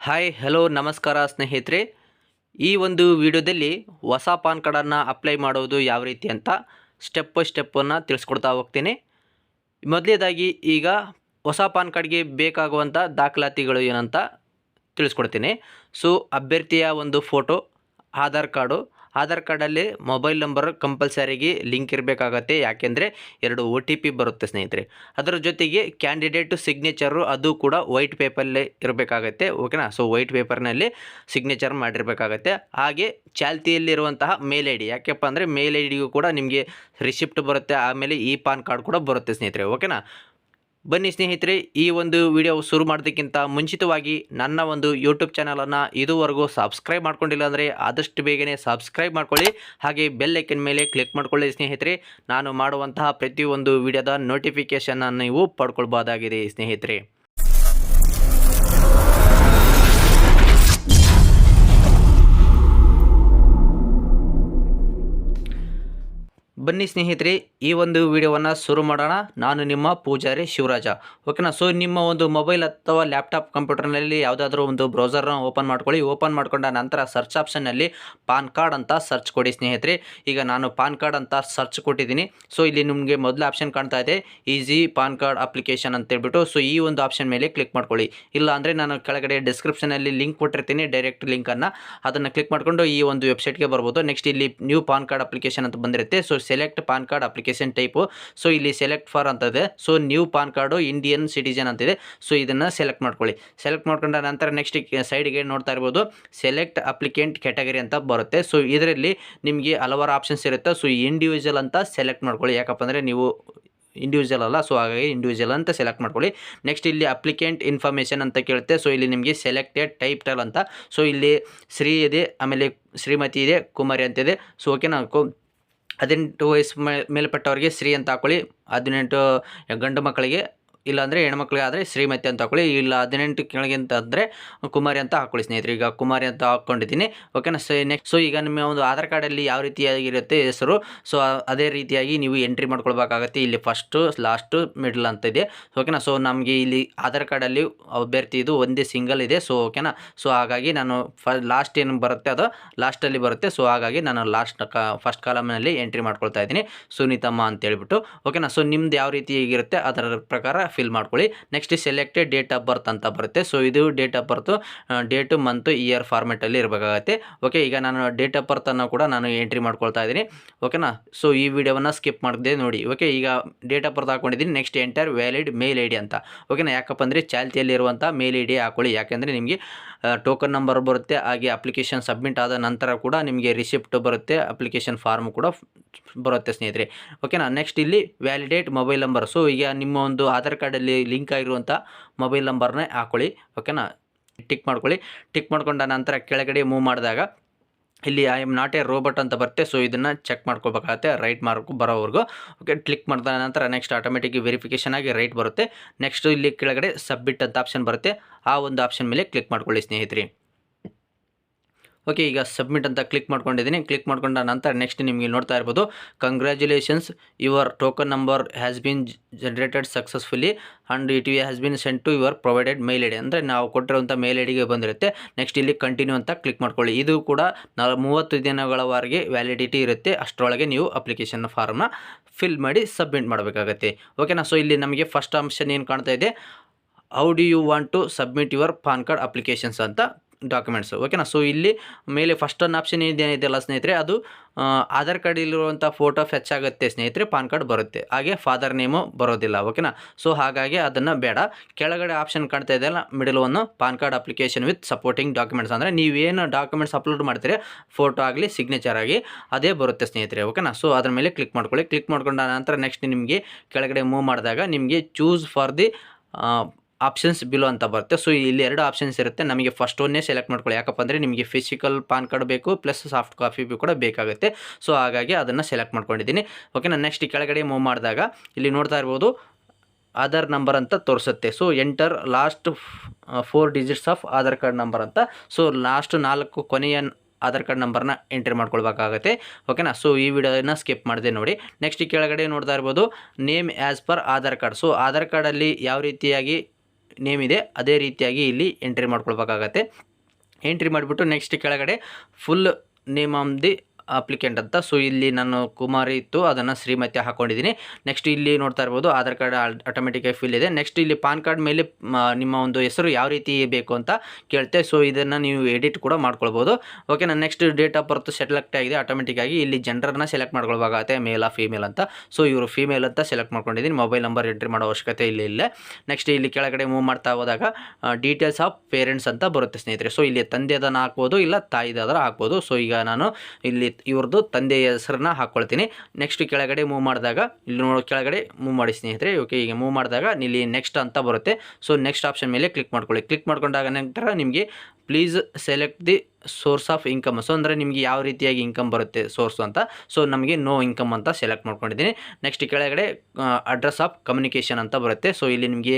Hi hello ನಮಸ್ಕಾರ ಸ್ನೇಹಿತರೆ. ಈ ಒಂದು ವಿಡಿಯೋದಲ್ಲಿ ಹೊಸ ಪಾನ್ ಕಾರ್ಡನ್ನು ಅಪ್ಲೈ ಮಾಡೋದು ಯಾವ ರೀತಿ ಅಂತ ಸ್ಟೆಪ್ ಬೈ ಸ್ಟೆಪ್ಪನ್ನು ತಿಳಿಸ್ಕೊಡ್ತಾ ಹೋಗ್ತೀನಿ. ಮೊದಲನೇದಾಗಿ ಈಗ ಹೊಸ ಪಾನ್ ಕಾರ್ಡ್ಗೆ ಬೇಕಾಗುವಂಥ ದಾಖಲಾತಿಗಳು ಏನಂತ ತಿಳಿಸ್ಕೊಡ್ತೀನಿ. ಸೊ ಅಭ್ಯರ್ಥಿಯ ಒಂದು ಫೋಟೋ, ಆಧಾರ್ ಕಾರ್ಡಲ್ಲಿ ಮೊಬೈಲ್ ನಂಬರ್ ಕಂಪಲ್ಸರಿಗೆ ಲಿಂಕ್ ಇರಬೇಕಾಗತ್ತೆ. ಯಾಕೆಂದರೆ 2 OTP ಬರುತ್ತೆ ಸ್ನೇಹಿತರೆ. ಅದರ ಜೊತೆಗೆ ಕ್ಯಾಂಡಿಡೇಟು ಸಿಗ್ನೇಚರು ಅದು ಕೂಡ ವೈಟ್ ಪೇಪರಲ್ಲೇ ಇರಬೇಕಾಗತ್ತೆ. ಓಕೆನಾ. ಸೊ ವೈಟ್ ಪೇಪರ್ನಲ್ಲಿ ಸಿಗ್ನೇಚರ್ ಮಾಡಿರಬೇಕಾಗತ್ತೆ. ಹಾಗೆ ಚಾಲ್ತಿಯಲ್ಲಿರುವಂತಹ ಮೇಲ್ ಐ ಡಿ, ಯಾಕೆಪ್ಪ ಅಂದರೆ ಮೇಲ್ ಐ ಡಿಗೂ ಕೂಡ ನಿಮಗೆ ರಿಸಿಪ್ಟ್ ಬರುತ್ತೆ. ಆಮೇಲೆ ಈ ಪಾನ್ ಕಾರ್ಡ್ ಕೂಡ ಬರುತ್ತೆ ಸ್ನೇಹಿತರೆ. ಓಕೆನಾ. ಬನ್ನಿ ಸ್ನೇಹಿತರೆ, ಈ ಒಂದು ವಿಡಿಯೋ ಶುರು ಮಾಡೋದಕ್ಕಿಂತ ಮುಂಚಿತವಾಗಿ ನನ್ನ ಒಂದು ಯೂಟ್ಯೂಬ್ ಚಾನಲನ್ನು ಇದುವರೆಗೂ ಸಬ್ಸ್ಕ್ರೈಬ್ ಮಾಡ್ಕೊಂಡಿಲ್ಲ ಅಂದರೆ ಆದಷ್ಟು ಬೇಗನೆ ಸಬ್ಸ್ಕ್ರೈಬ್ ಮಾಡ್ಕೊಳ್ಳಿ. ಹಾಗೆ ಬೆಲ್ ಐಕನ್ ಮೇಲೆ ಕ್ಲಿಕ್ ಮಾಡ್ಕೊಳ್ಳಿ ಸ್ನೇಹಿತರೆ. ನಾನು ಮಾಡುವಂತಹ ಪ್ರತಿಯೊಂದು ವಿಡಿಯೋದ ನೋಟಿಫಿಕೇಷನನ್ನು ನೀವು ಪಡ್ಕೊಳ್ಬೋದಾಗಿದೆ ಸ್ನೇಹಿತರೆ. ಬನ್ನಿ ಸ್ನೇಹಿತರೆ, ಈ ಒಂದು ವಿಡಿಯೋವನ್ನು ಶುರು ಮಾಡೋಣ. ನಾನು ನಿಮ್ಮ ಪೂಜಾರಿ ಶಿವರಾಜ. ಓಕೆನಾ. ಸೊ ನಿಮ್ಮ ಒಂದು ಮೊಬೈಲ್ ಅಥವಾ ಲ್ಯಾಪ್ಟಾಪ್ ಕಂಪ್ಯೂಟರ್ನಲ್ಲಿ ಯಾವುದಾದ್ರೂ ಒಂದು ಬ್ರೌಸರ್ನ ಓಪನ್ ಮಾಡ್ಕೊಳ್ಳಿ. ಓಪನ್ ಮಾಡ್ಕೊಂಡ ನಂತರ ಸರ್ಚ್ ಆಪ್ಷನ್ನಲ್ಲಿ ಪಾನ್ ಕಾರ್ಡ್ ಅಂತ ಸರ್ಚ್ ಕೊಡಿ ಸ್ನೇಹಿತರೆ. ಈಗ ನಾನು ಪಾನ್ ಕಾರ್ಡ್ ಅಂತ ಸರ್ಚ್ ಕೊಟ್ಟಿದ್ದೀನಿ. ಸೊ ಇಲ್ಲಿ ನಿಮಗೆ ಮೊದಲ ಆಪ್ಷನ್ ಕಾಣ್ತಾ ಇದೆ, ಈಸಿ ಪಾನ್ ಕಾರ್ಡ್ ಅಪ್ಲಿಕೇಶನ್ ಅಂತೇಳ್ಬಿಟ್ಟು. ಸೊ ಈ ಒಂದು ಆಪ್ಷನ್ ಮೇಲೆ ಕ್ಲಿಕ್ ಮಾಡ್ಕೊಳ್ಳಿ. ಇಲ್ಲ ಅಂದರೆ ನಾನು ಕೆಳಗಡೆ ಡಿಸ್ಕ್ರಿಪ್ಷನಲ್ಲಿ ಲಿಂಕ್ ಕೊಟ್ಟಿರ್ತೀನಿ, ಡೈರೆಕ್ಟ್ ಲಿಂಕನ್ನು, ಅದನ್ನು ಕ್ಲಿಕ್ ಮಾಡಿಕೊಂಡು ಈ ಒಂದು ವೆಬ್ಸೈಟ್ಗೆ ಬರ್ಬೋದು. ನೆಕ್ಸ್ಟ್ ಇಲ್ಲಿ ನ್ಯೂ ಪಾನ್ ಕಾರ್ಡ್ ಅಪ್ಲಿಕೇಶನ್ ಅಂತ ಬಂದಿರುತ್ತೆ. So select PAN card application type. So ಇಲ್ಲಿ ಸೆಲೆಕ್ಟ್ ಫಾರ್ ಅಂತದೆ. So new PAN card Indian citizen ಅಂತಿದೆ. ಸೊ ಇದನ್ನು ಸೆಲೆಕ್ಟ್ ಮಾಡ್ಕೊಳ್ಳಿ. ಸೆಲೆಕ್ಟ್ ಮಾಡ್ಕೊಂಡ ನಂತರ ನೆಕ್ಸ್ಟ್ ಸೈಡ್ಗೆ ನೋಡ್ತಾ ಇರ್ಬೋದು, ಸೆಲೆಕ್ಟ್ ಅಪ್ಲಿಕೆಂಟ್ ಕ್ಯಾಟಗರಿ ಅಂತ ಬರುತ್ತೆ. ಸೊ ಇದರಲ್ಲಿ ನಿಮಗೆ ಹಲವಾರು ಆಪ್ಷನ್ಸ್ ಇರುತ್ತೆ. ಸೊ ಇಂಡಿವಿಜುವಲ್ ಅಂತ ಸೆಲೆಕ್ಟ್ ಮಾಡ್ಕೊಳ್ಳಿ. ಯಾಕಪ್ಪ ಅಂದರೆ ನೀವು ಇಂಡಿವಿಜುವಲ್ ಅಲ್ಲ, ಸೊ ಹಾಗಾಗಿ ಇಂಡಿವಿಜುವಲ್ ಅಂತ ಸೆಲೆಕ್ಟ್ ಮಾಡ್ಕೊಳ್ಳಿ. ನೆಕ್ಸ್ಟ್ ಇಲ್ಲಿ ಅಪ್ಲಿಕೆಂಟ್ ಇನ್ಫಾರ್ಮೇಷನ್ ಅಂತ ಕೇಳುತ್ತೆ. ಸೊ ಇಲ್ಲಿ ನಿಮಗೆ ಸೆಲೆಕ್ಟೆಡ್ ಟೈಟಲ್ ಅಂತ. ಸೊ ಇಲ್ಲಿ ಶ್ರೀ ಇದೆ, ಆಮೇಲೆ ಶ್ರೀಮತಿ ಇದೆ, ಕುಮಾರಿ ಅಂತಿದೆ. ಸೊ ಓಕೆನಾ. 18 ವಯಸ್ಸು ಮೇಲ್ಪಟ್ಟವರಿಗೆ ಶ್ರೀ ಅಂತ ಹಾಕೊಳ್ಳಿ. 18 ಗಂಡು ಮಕ್ಕಳಿಗೆ ಇಲ್ಲಾಂದರೆ ಹೆಣ್ಮಕ್ಳಿಗೆ ಆದರೆ ಶ್ರೀಮತಿ ಅಂತ ಹಾಕೊಳ್ಳಿ. ಇಲ್ಲ 18 ಕೆಳಗೆ ಅಂತ ಅಂದರೆ ಕುಮಾರಿ ಅಂತ ಹಾಕೊಳ್ಳಿ ಸ್ನೇಹಿತರೆ. ಈಗ ಕುಮಾರಿ ಅಂತ ಹಾಕ್ಕೊಂಡಿದ್ದೀನಿ. ಓಕೆನಾ. ನೆಕ್ಸ್ಟ್ ಈಗ ನಿಮ್ಮ ಒಂದು ಆಧಾರ್ ಕಾರ್ಡಲ್ಲಿ ಯಾವ ರೀತಿಯಾಗಿರುತ್ತೆ ಹೆಸರು, ಸೊ ಅದೇ ರೀತಿಯಾಗಿ ನೀವು ಎಂಟ್ರಿ ಮಾಡ್ಕೊಳ್ಬೇಕಾಗತ್ತೆ. ಇಲ್ಲಿ ಫಸ್ಟು, ಲಾಸ್ಟು, ಮಿಡ್ಲ್ ಅಂತ ಇದೆ. ಓಕೆನಾ. ಸೊ ನಮಗೆ ಇಲ್ಲಿ ಆಧಾರ್ ಕಾರ್ಡಲ್ಲಿ ಅಭ್ಯರ್ಥಿ ಇದು ಒಂದೇ ಸಿಂಗಲ್ ಇದೆ. ಸೊ ಓಕೆನಾ. ಸೊ ಹಾಗಾಗಿ ನಾನು ಲಾಸ್ಟ್ ಏನು ಬರುತ್ತೆ ಅದು ಲಾಸ್ಟಲ್ಲಿ ಬರುತ್ತೆ. ಸೊ ಹಾಗಾಗಿ ನಾನು ಫಸ್ಟ್ ಕಾಲಮ್ನಲ್ಲಿ ಎಂಟ್ರಿ ಮಾಡ್ಕೊಳ್ತಾ ಇದ್ದೀನಿ, ಸುನೀತಮ್ಮ ಅಂತೇಳ್ಬಿಟ್ಟು. ಓಕೆನಾ. ಸೊ ನಿಮ್ದು ಯಾವ ರೀತಿ ಹೇಗಿರುತ್ತೆ ಅದರ ಪ್ರಕಾರ ಫಿಲ್ ಮಾಡ್ಕೊಳ್ಳಿ. Next selected date of birth ಅಂತ ಬರುತ್ತೆ. ಸೊ ಇದು date of birth, date, month, year ಫಾರ್ಮೆಟಲ್ಲಿ ಇರಬೇಕಾಗತ್ತೆ. ಓಕೆ. ಈಗ ನಾನು ಡೇಟ್ ಆಫ್ ಬರ್ತನ್ನು ಕೂಡ ನಾನು ಎಂಟ್ರಿ ಮಾಡ್ಕೊಳ್ತಾ ಇದ್ದೀನಿ. ಓಕೆನಾ. ಸೊ ಈ ವಿಡಿಯೋವನ್ನು ಸ್ಕಿಪ್ ಮಾಡಿದೆ ನೋಡಿ. ಓಕೆ. ಈಗ ಡೇಟ್ ಆಫ್ ಬರ್ತ್ ಹಾಕೊಂಡಿದ್ದೀನಿ. Next enter valid mail I D ಅಂತ. ಓಕೆನಾ. ಯಾಕಪ್ಪ ಅಂದರೆ ಚಾಲ್ತಿಯಲ್ಲಿರುವಂಥ ಮೇಲ್ ಐ ಡಿ ಹಾಕೊಳ್ಳಿ. ಯಾಕೆಂದರೆ ನಿಮಗೆ ಟೋಕನ್ ನಂಬರ್ ಬರುತ್ತೆ. ಹಾಗೆ ಅಪ್ಲಿಕೇಶನ್ ಸಬ್ಮಿಟ್ ಆದ ನಂತರ ಕೂಡ ನಿಮಗೆ ರಿಸಿಪ್ಟ್ ಬರುತ್ತೆ, ಅಪ್ಲಿಕೇಶನ್ ಫಾರ್ಮ್ ಕೂಡ ಬರುತ್ತೆ ಸ್ನೇಹಿತರೆ. ಓಕೆನಾ. ನೆಕ್ಸ್ಟ್ ಇಲ್ಲಿ ವ್ಯಾಲಿಡೇಟ್ ಮೊಬೈಲ್ ನಂಬರ್. ಸೊ ಈಗ ನಿಮ್ಮ ಒಂದು ಆಧಾರ್ ಕಾರ್ಡಲ್ಲಿ ಲಿಂಕ್ ಆಗಿರುವಂಥ ಮೊಬೈಲ್ ನಂಬರ್ನೇ ಹಾಕೊಳ್ಳಿ. ಓಕೆನಾ. ಟಿಕ್ ಮಾಡ್ಕೊಳ್ಳಿ. ಟಿಕ್ ಮಾಡ್ಕೊಂಡ ನಂತರ ಕೆಳಗಡೆ ಮೂವ್ ಮಾಡಿದಾಗ ಇಲ್ಲಿ I am not A robot ಅಂತ ಬರುತ್ತೆ. ಸೊ ಇದನ್ನು ಚೆಕ್ ಮಾಡ್ಕೋಬೇಕಾಗತ್ತೆ ರೈಟ್ ಮಾರ್ಕ್ ಬರೋವರೆಗೂ. ಓಕೆ. ಕ್ಲಿಕ್ ಮಾಡಿದ ನಂತರ ನೆಕ್ಸ್ಟ್ ಆಟೋಮೆಟಿಕ್ ವೆರಿಫಿಕೇಷನ್ ಆಗಿ ರೈಟ್ ಬರುತ್ತೆ. ನೆಕ್ಸ್ಟ್ ಇಲ್ಲಿ ಕೆಳಗಡೆ ಸಬ್ಮಿಟ್ ಅಂತ ಆಪ್ಷನ್ ಬರುತ್ತೆ. ಆ ಒಂದು ಆಪ್ಷನ್ ಮೇಲೆ ಕ್ಲಿಕ್ ಮಾಡ್ಕೊಳ್ಳಿ ಸ್ನೇಹಿತರೆ. ಓಕೆ. ಈಗ ಸಬ್ಮಿಟ್ ಅಂತ ಕ್ಲಿಕ್ ಮಾಡ್ಕೊಂಡಿದ್ದೀನಿ. ಕ್ಲಿಕ್ ಮಾಡ್ಕೊಂಡ ನಂತರ ನೆಕ್ಸ್ಟ್ ನಿಮಗೆ ನೋಡ್ತಾ ಇರ್ಬೋದು, congratulations, your token number has been generated successfully and it has been sent to your provided mail I D. ಅಂದರೆ ನಾವು ಕೊಟ್ಟಿರುವಂಥ ಮೇಲ್ ಐ ಡಿಗೆ ಬಂದಿರುತ್ತೆ. ನೆಕ್ಸ್ಟ್ ಇಲ್ಲಿ ಕಂಟಿನ್ಯೂ ಅಂತ ಕ್ಲಿಕ್ ಮಾಡ್ಕೊಳ್ಳಿ. ಇದು ಕೂಡ 30 ದಿನಗಳವರೆಗೆ ವ್ಯಾಲಿಡಿಟಿ ಇರುತ್ತೆ. ಅಷ್ಟರೊಳಗೆ ನೀವು ಅಪ್ಲಿಕೇಶನ್ ಫಾರ್ಮ್ನ ಫಿಲ್ ಮಾಡಿ ಸಬ್ಮಿಟ್ ಮಾಡಬೇಕಾಗತ್ತೆ. ಓಕೆನಾ. ಸೊ ಇಲ್ಲಿ ನಮಗೆ ಫಸ್ಟ್ ಆಪ್ಷನ್ ಏನು ಕಾಣ್ತಾ ಇದೆ, how do you want to submit your PAN card applications ಅಂತ ಡಾಕ್ಯುಮೆಂಟ್ಸ್. ಓಕೆನಾ. ಸೊ ಇಲ್ಲಿ ಮೇಲೆ ಫಸ್ಟ್ ಒಂದು ಆಪ್ಷನ್ ಏನಿದೆಯಲ್ಲ ಸ್ನೇಹಿತರೆ, ಅದು ಆಧಾರ್ ಕಾರ್ಡಲ್ಲಿರುವಂಥ ಫೋಟೋ ಫೆಚ್ ಆಗುತ್ತೆ ಸ್ನೇಹಿತರೆ, ಪಾನ್ ಕಾರ್ಡ್ ಬರುತ್ತೆ. ಹಾಗೆ ಫಾದರ್ ನೇಮು ಬರೋದಿಲ್ಲ. ಓಕೆನಾ. ಸೊ ಹಾಗಾಗಿ ಅದನ್ನು ಬೇಡ. ಕೆಳಗಡೆ ಆಪ್ಷನ್ ಕಾಣ್ತಾ ಇದೆಯಲ್ಲ ಮಿಡಲ್ ಒಂದು, PAN card application with supporting documents, ಅಂದರೆ ನೀವೇನು ಡಾಕ್ಯುಮೆಂಟ್ಸ್ ಅಪ್ಲೋಡ್ ಮಾಡ್ತೀರಿ, ಫೋಟೋ ಆಗಲಿ ಸಿಗ್ನೇಚರ್ ಆಗಿ ಅದೇ ಬರುತ್ತೆ ಸ್ನೇಹಿತರೆ. ಓಕೆನಾ. ಸೊ ಅದ್ರ ಮೇಲೆ ಕ್ಲಿಕ್ ಮಾಡ್ಕೊಳ್ಳಿ. ಕ್ಲಿಕ್ ಮಾಡ್ಕೊಂಡ ನಂತರ ನೆಕ್ಸ್ಟ್ ನಿಮಗೆ ಕೆಳಗಡೆ ಮೂವ್ ಮಾಡಿದಾಗ ನಿಮಗೆ choose for the options below ಅಂತ ಬರುತ್ತೆ. ಸೊ ಇಲ್ಲಿ 2 ಆಪ್ಷನ್ಸ್ ಇರುತ್ತೆ. ನಮಗೆ ಫಸ್ಟ್ ಒನ್ನೇ ಸೆಲೆಕ್ಟ್ ಮಾಡ್ಕೊಳ್ಳಿ. ಯಾಕಪ್ಪ ಅಂದರೆ ನಿಮಗೆ ಫಿಸಿಕಲ್ ಪಾನ್ ಕಾರ್ಡ್ ಬೇಕು ಪ್ಲಸ್ ಸಾಫ್ಟ್ ಕಾಪಿ ಕೂಡ ಬೇಕಾಗುತ್ತೆ. ಸೊ ಹಾಗಾಗಿ ಅದನ್ನು ಸೆಲೆಕ್ಟ್ ಮಾಡ್ಕೊಂಡಿದ್ದೀನಿ. ಓಕೆನಾ. ನೆಕ್ಸ್ಟ್ ಕೆಳಗಡೆ ಮೂವ್ ಮಾಡಿದಾಗ ಇಲ್ಲಿ ನೋಡ್ತಾ ಇರ್ಬೋದು, ಆಧಾರ್ ನಂಬರ್ ಅಂತ ತೋರಿಸುತ್ತೆ. So enter last 4 digits of Aadhaar card number ಅಂತ. ಸೊ ಲಾಸ್ಟ್ 4 ಕೊನೆಯ ಆಧಾರ್ ಕಾರ್ಡ್ ನಂಬರ್ನ ಎಂಟ್ರಿ ಮಾಡ್ಕೊಳ್ಬೇಕಾಗತ್ತೆ. ಓಕೆನಾ. ಸೊ ಈ ವಿಡಿಯೋನ ಸ್ಕಿಪ್ ಮಾಡಿದೆ ನೋಡಿ. ನೆಕ್ಸ್ಟ್ ಕೆಳಗಡೆ ನೋಡ್ತಾ ಇರ್ಬೋದು, name as per Aadhaar card. So Aadhaar ಕಾರ್ಡಲ್ಲಿ ಯಾವ ರೀತಿಯಾಗಿ ನೇಮ್ ಇದೆ ಅದೇ ರೀತಿಯಾಗಿ ಇಲ್ಲಿ ಎಂಟ್ರಿ ಮಾಡ್ಕೊಳ್ಬೇಕಾಗತ್ತೆ. ಎಂಟ್ರಿ ಮಾಡಿಬಿಟ್ಟು ನೆಕ್ಸ್ಟ್ ಕೆಳಗಡೆ full name of the applicant ಅಂತ. ಸೊ ಇಲ್ಲಿ ನಾನು ಕುಮಾರಿ ಇತ್ತು, ಅದನ್ನು ಶ್ರೀಮತಿ ಹಾಕ್ಕೊಂಡಿದ್ದೀನಿ. ನೆಕ್ಸ್ಟ್ ಇಲ್ಲಿ ನೋಡ್ತಾ ಇರ್ಬೋದು ಆಧಾರ್ ಕಾರ್ಡ್ ಆಟೋಮೆಟಿಕಾಗಿ ಫಿಲ್ ಇದೆ. ನೆಕ್ಸ್ಟ್ ಇಲ್ಲಿ ಪಾನ್ ಕಾರ್ಡ್ ಮೇಲೆ ನಿಮ್ಮ ಒಂದು ಹೆಸರು ಯಾವ ರೀತಿ ಬೇಕು ಅಂತ ಕೇಳುತ್ತೆ. ಸೊ ಇದನ್ನು ನೀವು ಎಡಿಟ್ ಕೂಡ ಮಾಡ್ಕೊಳ್ಬೋದು. ಓಕೆ, ನಾನು next date of birth select ಆಗಿದೆ ಆಟೋಮೆಟಿಕಾಗಿ. ಇಲ್ಲಿ ಜೆಂಡರ್ನ ಸೆಲೆಕ್ಟ್ ಮಾಡ್ಕೊಳ್ಬೇಕಾಗತ್ತೆ, ಮೇಲಾ ಫೀಮೇಲ್ ಅಂತ. ಸೊ ಇವರು ಫೀಮೇಲ್ ಅಂತ ಸೆಲೆಕ್ಟ್ ಮಾಡ್ಕೊಂಡಿದ್ದೀನಿ. ಮೊಬೈಲ್ ನಂಬರ್ ಎಂಟ್ರಿ ಮಾಡೋ ಅವಶ್ಯಕತೆ ಇಲ್ಲ. ನೆಕ್ಸ್ಟ್ ಇಲ್ಲಿ ಕೆಳಗಡೆ ಮೂವ್ ಮಾಡ್ತಾ ಹೋದಾಗ ಡೀಟೇಲ್ಸ್ ಆಫ್ ಪೇರೆಂಟ್ಸ್ ಅಂತ ಬರುತ್ತೆ ಸ್ನೇಹಿತರೆ. ಸೊ ಇಲ್ಲಿ ತಂದೆದನ್ನು ಹಾಕ್ಬೋದು, ಇಲ್ಲ ತಾಯಿದಾದ್ರೆ ಹಾಕ್ಬೋದು. ಸೊ ಈಗ ನಾನು ಇಲ್ಲಿ ಇವ್ರದ್ದು ತಂದೆಯ ಹೆಸರನ್ನ ಹಾಕ್ಕೊಳ್ತೀನಿ. ನೆಕ್ಸ್ಟ್ ಕೆಳಗಡೆ ಮೂವ್ ಮಾಡಿದಾಗ ಇಲ್ಲಿ ಕೆಳಗಡೆ ಮೂವ್ ಮಾಡಿ ಸ್ನೇಹಿತರೆ. ಓಕೆ, ಈಗ ಮೂವ್ ಮಾಡಿದಾಗ ಇಲ್ಲಿ ನೆಕ್ಸ್ಟ್ ಅಂತ ಬರುತ್ತೆ. ಸೊ ನೆಕ್ಸ್ಟ್ ಆಪ್ಷನ್ ಮೇಲೆ ಕ್ಲಿಕ್ ಮಾಡ್ಕೊಳ್ಳಿ. ಕ್ಲಿಕ್ ಮಾಡ್ಕೊಂಡಾಗ ನಂತರ ನಿಮಗೆ please select the source of income. So ಅಂದರೆ ನಿಮಗೆ ಯಾವ ರೀತಿಯಾಗಿ ಇನ್ಕಮ್ ಬರುತ್ತೆ ಸೋರ್ಸು ಅಂತ. ಸೊ ನಮಗೆ ನೋ ಇನ್ಕಮ್ ಅಂತ ಸೆಲೆಕ್ಟ್ ಮಾಡ್ಕೊಂಡಿದ್ದೀನಿ. ನೆಕ್ಸ್ಟ್ ಕೆಳಗಡೆ ಅಡ್ರೆಸ್ ಆಫ್ ಕಮ್ಯುನಿಕೇಷನ್ ಅಂತ ಬರುತ್ತೆ. ಸೊ ಇಲ್ಲಿ ನಿಮಗೆ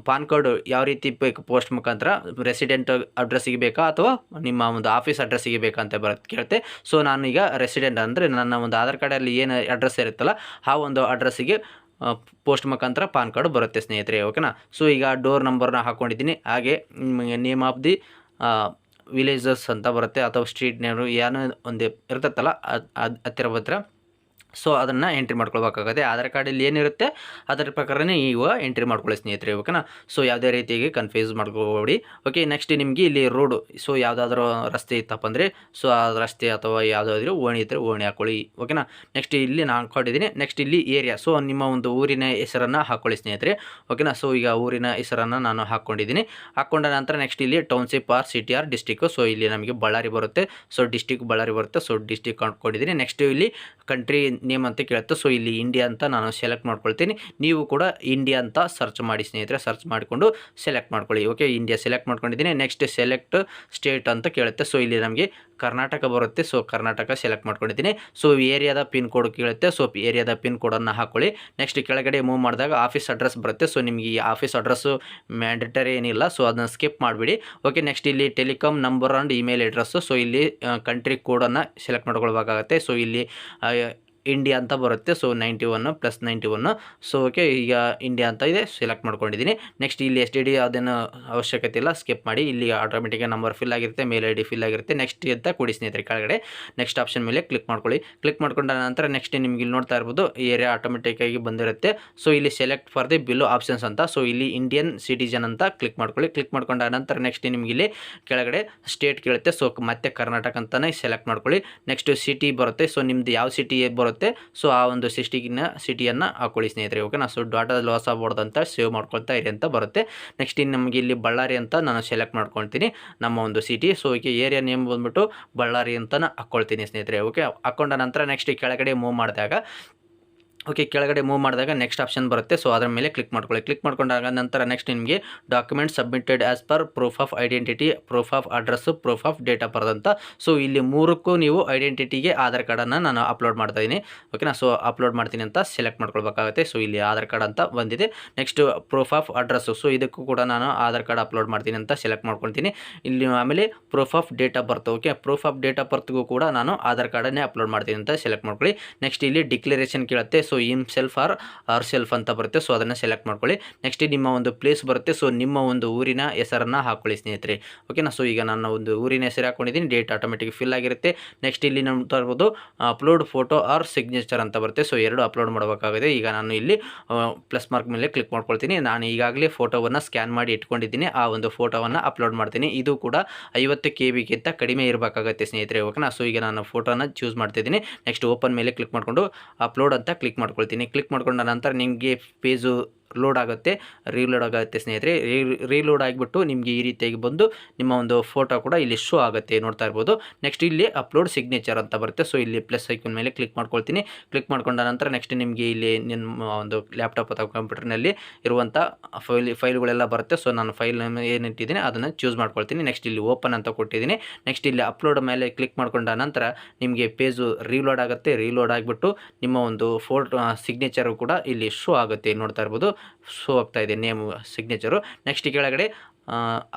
ಪಾನ್ ಕಾರ್ಡು ಯಾವ ರೀತಿ ಬೇಕು, ಪೋಸ್ಟ್ ಮುಖಾಂತರ ರೆಸಿಡೆಂಟ್ ಅಡ್ರೆಸ್ಸಿಗೆ ಬೇಕಾ ಅಥವಾ ನಿಮ್ಮ ಒಂದು ಆಫೀಸ್ ಅಡ್ರೆಸ್ಸಿಗೆ ಬೇಕಾ ಅಂತ ಕೇಳುತ್ತೆ. ಸೊ ನಾನೀಗ ರೆಸಿಡೆಂಟ್ ಅಂದರೆ ನನ್ನ ಒಂದು ಆಧಾರ್ ಕಾರ್ಡಲ್ಲಿ ಏನು ಅಡ್ರೆಸ್ ಇರುತ್ತಲ್ಲ ಆ ಒಂದು ಅಡ್ರೆಸ್ಸಿಗೆ ಪೋಸ್ಟ್ ಮುಖಾಂತರ ಪಾನ್ ಕಾರ್ಡು ಬರುತ್ತೆ ಸ್ನೇಹಿತರೆ. ಓಕೆನಾ. ಸೊ ಈಗ ಡೋರ್ ನಂಬರ್ನ ಹಾಕ್ಕೊಂಡಿದ್ದೀನಿ. ಹಾಗೆ ನೇಮ್ ಆಫ್ ದಿ ವಿಲೇಜಸ್ ಅಂತ ಬರುತ್ತೆ ಅಥವಾ ಸ್ಟ್ರೀಟ್ ನೇಮ್ ಏನೋ ಒಂದು ಇರ್ತತ್ತಲ್ಲ ಹತ್ತಿರ ಹತ್ತಿರ. ಸೊ ಅದನ್ನು ಎಂಟ್ರಿ ಮಾಡ್ಕೊಳ್ಬೇಕಾಗುತ್ತೆ. ಆಧಾರ್ ಕಾರ್ಡಲ್ಲಿ ಏನಿರುತ್ತೆ ಅದರ ಪ್ರಕಾರನೇ ಇವಾಗ ಎಂಟ್ರಿ ಮಾಡ್ಕೊಳ್ಳಿ ಸ್ನೇಹಿತರೆ. ಓಕೆನಾ. ಸೊ ಯಾವುದೇ ರೀತಿಯಾಗಿ ಕನ್ಫ್ಯೂಸ್ ಮಾಡ್ಕೋಬೇಡಿ. ಓಕೆ, ನೆಕ್ಸ್ಟ್ ನಿಮಗೆ ಇಲ್ಲಿ ರೋಡು, ಸೊ ಯಾವುದಾದ್ರೂ ರಸ್ತೆ ಇತ್ತಪ್ಪ ಅಂದರೆ ಸೊ ಆ ರಸ್ತೆ ಅಥವಾ ಯಾವುದಾದ್ರೂ ಓಣಿ ಇದ್ದರೆ ಓಣಿ ಹಾಕ್ಕೊಳ್ಳಿ. ಓಕೆನಾ. ನೆಕ್ಸ್ಟ್ ಇಲ್ಲಿ ನಾನು ಹಾಕ್ಕೊಂಡಿದ್ದೀನಿ. ನೆಕ್ಸ್ಟ್ ಇಲ್ಲಿ ಏರಿಯಾ, ಸೊ ನಿಮ್ಮ ಒಂದು ಊರಿನ ಹೆಸರನ್ನು ಹಾಕ್ಕೊಳ್ಳಿ ಸ್ನೇಹಿತರೆ. ಓಕೆನಾ. ಸೊ ಈಗ ಊರಿನ ಹೆಸರನ್ನು ನಾನು ಹಾಕ್ಕೊಂಡಿದ್ದೀನಿ. ಹಾಕ್ಕೊಂಡ ನಂತರ ನೆಕ್ಸ್ಟ್ ಇಲ್ಲಿ township or city or district. So ಇಲ್ಲಿ ನಮಗೆ ಬಳ್ಳಾರಿ ಬರುತ್ತೆ. ಸೊ ಡಿಸ್ಟಿಕ್ ಬಳ್ಳಾರಿ ಬರುತ್ತೆ. ಸೊ ಡಿಸ್ಟಿಕ್ ಹಾಕ್ಕೊಂಡಿದ್ದೀನಿ. ನೆಕ್ಸ್ಟ್ ಇಲ್ಲಿ ಕಂಟ್ರಿ ನೇಮ್ ಅಂತ ಕೇಳುತ್ತೆ. ಸೊ ಇಲ್ಲಿ ಇಂಡಿಯಾ ಅಂತ ನಾನು ಸೆಲೆಕ್ಟ್ ಮಾಡ್ಕೊಳ್ತೀನಿ. ನೀವು ಕೂಡ ಇಂಡಿಯಾ ಅಂತ ಸರ್ಚ್ ಮಾಡಿ ಸ್ನೇಹಿತರೆ. ಸರ್ಚ್ ಮಾಡಿಕೊಂಡು ಸೆಲೆಕ್ಟ್ ಮಾಡ್ಕೊಳ್ಳಿ. ಓಕೆ, ಇಂಡಿಯಾ ಸೆಲೆಕ್ಟ್ ಮಾಡ್ಕೊಂಡಿದ್ದೀನಿ. ನೆಕ್ಸ್ಟ್ ಸೆಲೆಕ್ಟ್ ಸ್ಟೇಟ್ ಅಂತ ಕೇಳುತ್ತೆ. ಸೊ ಇಲ್ಲಿ ನಮಗೆ ಕರ್ನಾಟಕ ಬರುತ್ತೆ. ಸೊ ಕರ್ನಾಟಕ ಸೆಲೆಕ್ಟ್ ಮಾಡ್ಕೊಂಡಿದ್ದೀನಿ. ಸೊ ಏರಿಯಾದ ಪಿನ್ ಕೋಡ್ ಕೇಳುತ್ತೆ. ಸೊ ಏರಿಯಾದ ಪಿನ್ ಕೋಡನ್ನು ಹಾಕ್ಕೊಳ್ಳಿ. ನೆಕ್ಸ್ಟ್ ಕೆಳಗಡೆ ಮೂವ್ ಮಾಡಿದಾಗ ಆಫೀಸ್ ಅಡ್ರೆಸ್ ಬರುತ್ತೆ. ಸೊ ನಿಮಗೆ ಈ ಆಫೀಸ್ ಅಡ್ರೆಸ್ಸು ಮ್ಯಾಂಡೇಟರಿ ಏನಿಲ್ಲ. ಸೊ ಅದನ್ನು ಸ್ಕಿಪ್ ಮಾಡಿಬಿಡಿ. ಓಕೆ, ನೆಕ್ಸ್ಟ್ ಇಲ್ಲಿ telecom number and email address. So ಇಲ್ಲಿ ಕಂಟ್ರಿ ಕೋಡನ್ನು ಸೆಲೆಕ್ಟ್ ಮಾಡ್ಕೊಳ್ಬೇಕಾಗತ್ತೆ. ಸೊ ಇಲ್ಲಿ ಇಂಡಿಯಾ ಅಂತ ಬರುತ್ತೆ. ಸೊ 91 + 91. ಸೊ ಓಕೆ, ಈಗ ಇಂಡಿಯಾ ಅಂತ ಇದೆ, ಸೆಲೆಕ್ಟ್ ಮಾಡ್ಕೊಂಡಿದ್ದೀನಿ. ನೆಕ್ಸ್ಟ್ ಇಲ್ಲಿ STD ಅದೇನು ಅವಶ್ಯಕತೆ ಇಲ್ಲ, ಸ್ಕಿಪ್ ಮಾಡಿ. ಇಲ್ಲಿ ಆಟೋಮೆಟಿಕಾಗಿ ನಂಬರ್ ಫಿಲ್ ಆಗಿರುತ್ತೆ, ಮೇಲ್ ID ಫಿಲ್ ಆಗಿರುತ್ತೆ. ನೆಕ್ಸ್ಟ್ ಅಂತ ಕೊಡಿ ಸ್ನೇಹಿತರೆ. ಕೆಳಗಡೆ ನೆಕ್ಸ್ಟ್ ಆಪ್ಷನ್ ಮೇಲೆ ಕ್ಲಿಕ್ ಮಾಡ್ಕೊಳ್ಳಿ. ಕ್ಲಿಕ್ ಮಾಡ್ಕೊಂಡ ನಂತರ ನೆಕ್ಸ್ಟ್ ನಿಮ್ಗೆ ಇಲ್ಲಿ ನೋಡ್ತಾ ಇರ್ಬೋದು ಏರಿಯಾ ಆಟೋಮೆಟಿಕಾಗಿ ಬಂದಿರುತ್ತೆ. ಸೊ ಇಲ್ಲಿ select for the below options ಅಂತ. ಸೊ ಇಲ್ಲಿ ಇಂಡಿಯನ್ ಸಿಟಿಜನ್ ಅಂತ ಕ್ಲಿಕ್ ಮಾಡ್ಕೊಳ್ಳಿ. ಕ್ಲಿಕ್ ಮಾಡ್ಕೊಂಡ ನಂತರ ನೆಕ್ಸ್ಟ್ ನಿಮ್ಗೆ ಇಲ್ಲಿ ಕೆಳಗಡೆ ಸ್ಟೇಟ್ ಕೇಳುತ್ತೆ. ಸೊ ಮತ್ತೆ ಕರ್ನಾಟಕ ಅಂತಲೇ ಸೆಲೆಕ್ಟ್ ಮಾಡ್ಕೊಳ್ಳಿ. ನೆಕ್ಸ್ಟ್ ಸಿಟಿ ಬರುತ್ತೆ. ಸೊ ನಿಮ್ದು ಯಾವ ಸಿಟಿ ಬರುತ್ತೆ ಸೊ ಆ ಒಂದು ಸಿಟಿಯನ್ನು ಹಾಕೊಳ್ಳಿ ಸ್ನೇಹಿತರೆ. ಓಕೆನಾ. ಸೊ ಡಾಟಾ ಲಾಸ್ ಆಗ್ಬಾರ್ದು ಅಂತ ಸೇವ್ ಮಾಡ್ಕೊಳ್ತಾ ಇರಿ ಅಂತ ಬರುತ್ತೆ. ನೆಕ್ಸ್ಟ್ ಇನ್ನು ನಮಗೆ ಇಲ್ಲಿ ಬಳ್ಳಾರಿ ಅಂತ ನಾನು ಸೆಲೆಕ್ಟ್ ಮಾಡ್ಕೊಳ್ತೀನಿ, ನಮ್ಮ ಒಂದು city. So okay, area name ಬಂದ್ಬಿಟ್ಟು ಬಳ್ಳಾರಿ ಅಂತ ಹಾಕ್ಕೊಳ್ತೀನಿ ಸ್ನೇಹಿತರೆ. ಓಕೆ, ಹಾಕ್ಕೊಂಡ ನಂತರ ನೆಕ್ಸ್ಟ್ ಕೆಳಗಡೆ ಮೂವ್ ಮಾಡಿದಾಗ ಕೆಳಗಡೆ ಮೂವ್ ಮಾಡಿದಾಗ ನೆಕ್ಸ್ಟ್ ಆಪ್ಷನ್ ಬರುತ್ತೆ. ಸೊ ಅದರ ಮೇಲೆ ಕ್ಲಿಕ್ ಮಾಡ್ಕೊಳ್ಳಿ. ಕ್ಲಿಕ್ ಮಾಡ್ಕೊಂಡಾಗ ನಂತರ ನೆಕ್ಸ್ಟ್ ನಿಮಗೆ document submitted as per proof of identity, proof of address, proof of date of birth ಅಂತ. ಸೊ ಇಲ್ಲಿ ಮೂರಕ್ಕೂ ನೀವು ಐಡೆಂಟಿಟಿಗೆ ಆಧಾರ್ ಕಾರ್ಡನ್ನು ನಾನು ಅಪ್ಲೋಡ್ ಮಾಡ್ತಾ ಇದ್ದೀನಿ. ಓಕೆನಾ. ಸೊ ಅಪ್ಲೋಡ್ ಮಾಡ್ತೀನಿ ಅಂತ ಸೆಲೆಕ್ಟ್ ಮಾಡ್ಕೊಳ್ಬೇಕಾಗುತ್ತೆ. ಸೊ ಇಲ್ಲಿ ಆಧಾರ್ ಕಾರ್ಡ್ ಅಂತ ಬಂದಿದೆ. Next proof of address. So ಇದಕ್ಕೂ ಕೂಡ ನಾನು ಆಧಾರ್ ಕಾರ್ಡ್ ಅಪ್ಲೋಡ್ ಮಾಡ್ತೀನಿ ಅಂತ ಸೆಲೆಕ್ಟ್ ಮಾಡ್ಕೊಳ್ತೀನಿ. ಇಲ್ಲಿ ಆಮೇಲೆ proof of date of birth. Okay, proof of date of ಬರ್ತ್ಗೂ ಕೂಡ ನಾನು ಆಧಾರ್ ಕಾರ್ಡನ್ನೇ ಅಪ್ಲೋಡ್ ಮಾಡ್ತೀನಿ ಅಂತ ಸೆಲೆಕ್ಟ್ ಮಾಡ್ಕೊಳ್ಳಿ. ನೆಕ್ಸ್ಟ್ ಇಲ್ಲಿ ಡಿಕ್ಲರೇಷನ್ ಕೇಳುತ್ತೆ. So himself or our self ಅಂತ ಬರುತ್ತೆ. ಸೊ ಅದನ್ನು ಸೆಲೆಕ್ಟ್ ಮಾಡ್ಕೊಳ್ಳಿ. ನೆಕ್ಸ್ಟ್ ನಿಮ್ಮ ಒಂದು ಪ್ಲೇಸ್ ಬರುತ್ತೆ. ಸೊ ನಿಮ್ಮ ಒಂದು ಊರಿನ ಹೆಸರನ್ನು ಹಾಕೊಳ್ಳಿ ಸ್ನೇಹಿತರೆ. ಓಕೆನಾ. ಸೊ ಈಗ ನನ್ನ ಒಂದು ಊರಿನ ಹೆಸರು ಹಾಕೊಂಡಿದ್ದೀನಿ. ಡೇಟ್ ಆಟೋಮೆಟಿಕ್ ಫಿಲ್ ಆಗಿರುತ್ತೆ. ನೆಕ್ಸ್ಟ್ ಇಲ್ಲಿ ನೋಡ್ತಾ ಇರ್ಬೋದು ಅಪ್ಲೋಡ್ ಫೋಟೋ ಆರ್ ಸಿಗ್ನೇಚರ್ ಅಂತ ಬರುತ್ತೆ. ಸೊ ಎರಡು ಅಪ್ಲೋಡ್ ಮಾಡಬೇಕಾಗಿದೆ. ಈಗ ನಾನು ಇಲ್ಲಿ ಪ್ಲಸ್ ಮಾರ್ಕ್ ಮೇಲೆ ಕ್ಲಿಕ್ ಮಾಡ್ಕೊಳ್ತೀನಿ. ನಾನು ಈಗಾಗಲೇ ಫೋಟೋವನ್ನು ಸ್ಕ್ಯಾನ್ ಮಾಡಿ ಇಟ್ಕೊಂಡಿದ್ದೀನಿ. ಆ ಒಂದು ಫೋಟೋವನ್ನು ಅಪ್ಲೋಡ್ ಮಾಡ್ತೀನಿ. ಇದು ಕೂಡ 50 KB ಕಡಿಮೆ ಇರಬೇಕಾಗುತ್ತೆ ಸ್ನೇಹಿತರೆ. ಓಕೆನಾ. ಸೊ ಈಗ ನಾನು ಫೋಟೋನ ಚೂಸ್ ಮಾಡ್ತಿದ್ದೀನಿ. ನೆಕ್ಸ್ಟ್ ಓಪನ್ ಮೇಲೆ ಕ್ಲಿಕ್ ಮಾಡಿಕೊಂಡು ಅಪ್ಲೋಡ್ ಅಂತ ಕ್ಲಿಕ್ ಮಾಡ್ಕೊಳ್ತೀನಿ. ಕ್ಲಿಕ್ ಮಾಡ್ಕೊಂಡ ನಂತರ ನಿಮಗೆ ಪೇಜು ಲೋಡ್ ಆಗುತ್ತೆ, ರೀಲೋಡ್ ಆಗುತ್ತೆ ಸ್ನೇಹಿತರೆ. ರೀಲೋಡ್ ಆಗಿಬಿಟ್ಟು ನಿಮಗೆ ಈ ರೀತಿಯಾಗಿ ಬಂದು ನಿಮ್ಮ ಒಂದು ಫೋಟೋ ಕೂಡ ಇಲ್ಲಿ ಶೋ ಆಗುತ್ತೆ, ನೋಡ್ತಾ ಇರ್ಬೋದು. ನೆಕ್ಸ್ಟ್ ಇಲ್ಲಿ ಅಪ್ಲೋಡ್ ಸಿಗ್ನೇಚರ್ ಅಂತ ಬರುತ್ತೆ. ಸೊ ಇಲ್ಲಿ ಪ್ಲಸ್ ಐಕನ್ ಮೇಲೆ ಕ್ಲಿಕ್ ಮಾಡ್ಕೊಳ್ತೀನಿ. ಕ್ಲಿಕ್ ಮಾಡ್ಕೊಂಡ ನಂತರ ನೆಕ್ಸ್ಟ್ ನಿಮಗೆ ಇಲ್ಲಿ ನಿಮ್ಮ ಒಂದು ಲ್ಯಾಪ್ಟಾಪ್ ಅಥವಾ ಕಂಪ್ಯೂಟರ್ನಲ್ಲಿ ಇರುವಂಥ ಫೈಲ್ಗಳೆಲ್ಲ ಬರುತ್ತೆ. ಸೊ ನಾನು ಫೈಲ್ ಏನಿಟ್ಟಿದ್ದೀನಿ ಅದನ್ನು ಚೂಸ್ ಮಾಡ್ಕೊಳ್ತೀನಿ. ನೆಕ್ಸ್ಟ್ ಇಲ್ಲಿ ಓಪನ್ ಅಂತ ಕೊಟ್ಟಿದ್ದೀನಿ. ನೆಕ್ಸ್ಟ್ ಇಲ್ಲಿ ಅಪ್ಲೋಡ್ ಮೇಲೆ ಕ್ಲಿಕ್ ಮಾಡ್ಕೊಂಡ ನಂತರ ನಿಮಗೆ ಪೇಜು ರೀಲೋಡ್ ಆಗುತ್ತೆ. ರೀಲೋಡ್ ಆಗಿಬಿಟ್ಟು ನಿಮ್ಮ ಒಂದು ಫೋಟೋ ಸಿಗ್ನೇಚರು ಕೂಡ ಇಲ್ಲಿ ಶೋ ಆಗುತ್ತೆ, ನೋಡ್ತಾ ಇರ್ಬೋದು. ಶೋ ಆಗ್ತಾ ಇದೆ ನೇಮ್ ಸಿಗ್ನೇಚರು. ನೆಕ್ಸ್ಟ್ ಕೆಳಗಡೆ